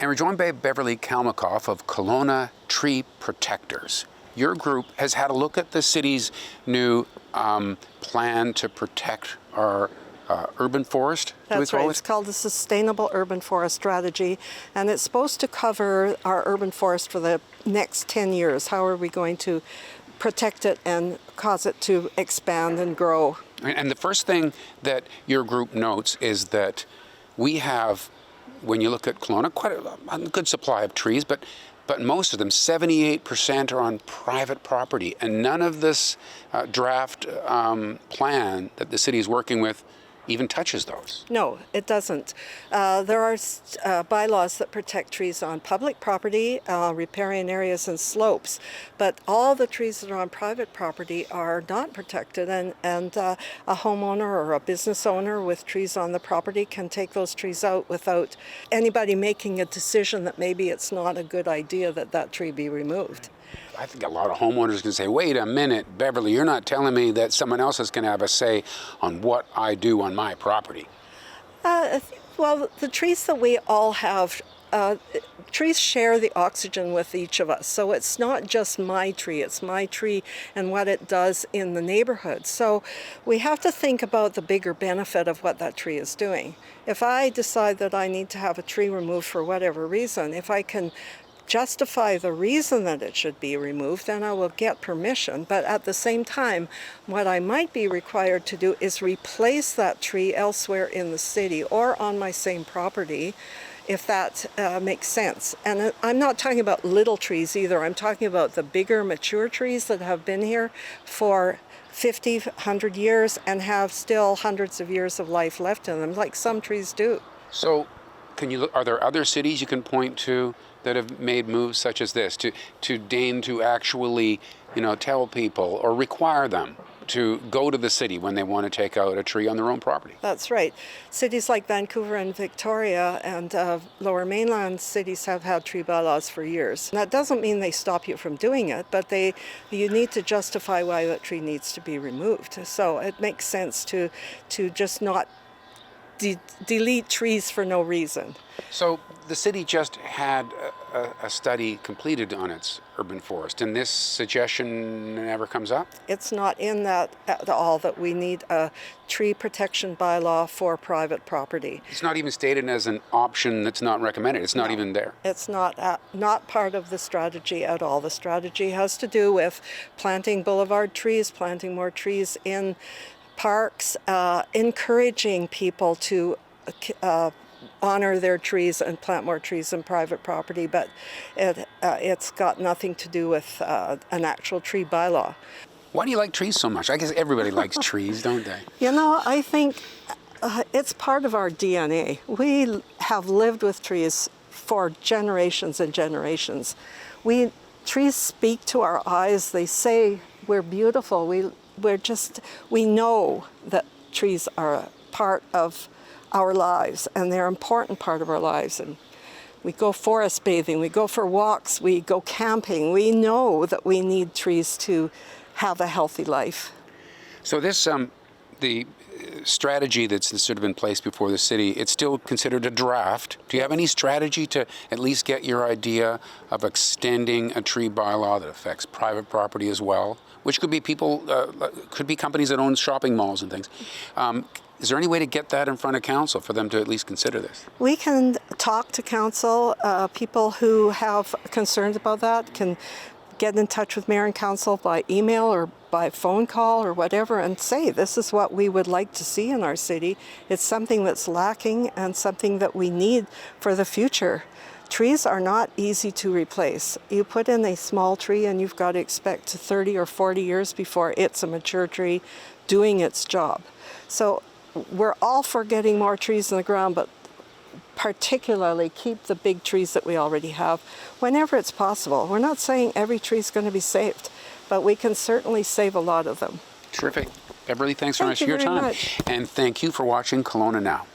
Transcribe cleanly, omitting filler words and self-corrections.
And we're joined by Beverly Kalmakoff of Kelowna Tree Protectors. Your group has had a look at the city's new plan to protect our urban forest. That's right. It's called the Sustainable Urban Forest Strategy, and it's supposed to cover our urban forest for the next 10 years. How are we going to protect it and cause it to expand and grow? And the first thing that your group notes is that we have, when you look at Kelowna, quite a good supply of trees, but most of them, 78%, are on private property, and none of this draft plan that the city is working with even touches those. No, it doesn't. There are bylaws that protect trees on public property, riparian areas and slopes, but all the trees that are on private property are not protected, and a homeowner or a business owner with trees on the property can take those trees out without anybody making a decision that maybe it's not a good idea that that tree be removed. I think a lot of homeowners can say, wait a minute, Beverly, you're not telling me that someone else is going to have a say on what I do on my property. Well, the trees that we all have, trees share the oxygen with each of us. So it's not just my tree, it's my tree and what it does in the neighborhood. So we have to think about the bigger benefit of what that tree is doing. If I decide that I need to have a tree removed for whatever reason, if I can justify the reason that it should be removed, then I will get permission. But at the same time, what I might be required to do is replace that tree elsewhere in the city or on my same property, if that makes sense. And I'm not talking about little trees either. I'm talking about the bigger mature trees that have been here for 50, 100 years and have still hundreds of years of life left in them, like some trees do. So are there other cities you can point to that have made moves such as this, to deign to actually, tell people or require them to go to the city when they want to take out a tree on their own property? That's right. Cities like Vancouver and Victoria and Lower Mainland cities have had tree bylaws for years. That doesn't mean they stop you from doing it, but you need to justify why that tree needs to be removed. So it makes sense to just not delete trees for no reason. So the city just had a study completed on its urban forest, and this suggestion never comes up? It's not in that at all, that we need a tree protection bylaw for private property. It's not even stated as an option that's not recommended. It's not even there. It's not part of the strategy at all. The strategy has to do with planting boulevard trees, planting more trees in parks, encouraging people to honor their trees and plant more trees in private property, but it's got nothing to do with an actual tree bylaw. Why do you like trees so much? I guess everybody likes trees, don't they? I think it's part of our DNA. We have lived with trees for generations and generations. Trees speak to our eyes. They say we're beautiful. We know that trees are a part of our lives, and they're an important part of our lives. And we go forest bathing, we go for walks, we go camping. We know that we need trees to have a healthy life. So this, the strategy that's sort of in place before the city, it's still considered a draft. Do you have any strategy to at least get your idea of extending a tree bylaw that affects private property as well, which could be could be companies that own shopping malls and things? Is there any way to get that in front of council for them to at least consider this? We can talk to council. People who have concerns about that can get in touch with mayor and council by email or by phone call or whatever and say, this is what we would like to see in our city. It's something that's lacking and something that we need for the future. Trees are not easy to replace. You put in a small tree and you've got to expect 30 or 40 years before it's a mature tree doing its job. So we're all for getting more trees in the ground, but particularly keep the big trees that we already have whenever it's possible. We're not saying every tree is going to be saved, but we can certainly save a lot of them. Terrific. Beverly, thanks very much for your time. And thank you for watching Kelowna Now.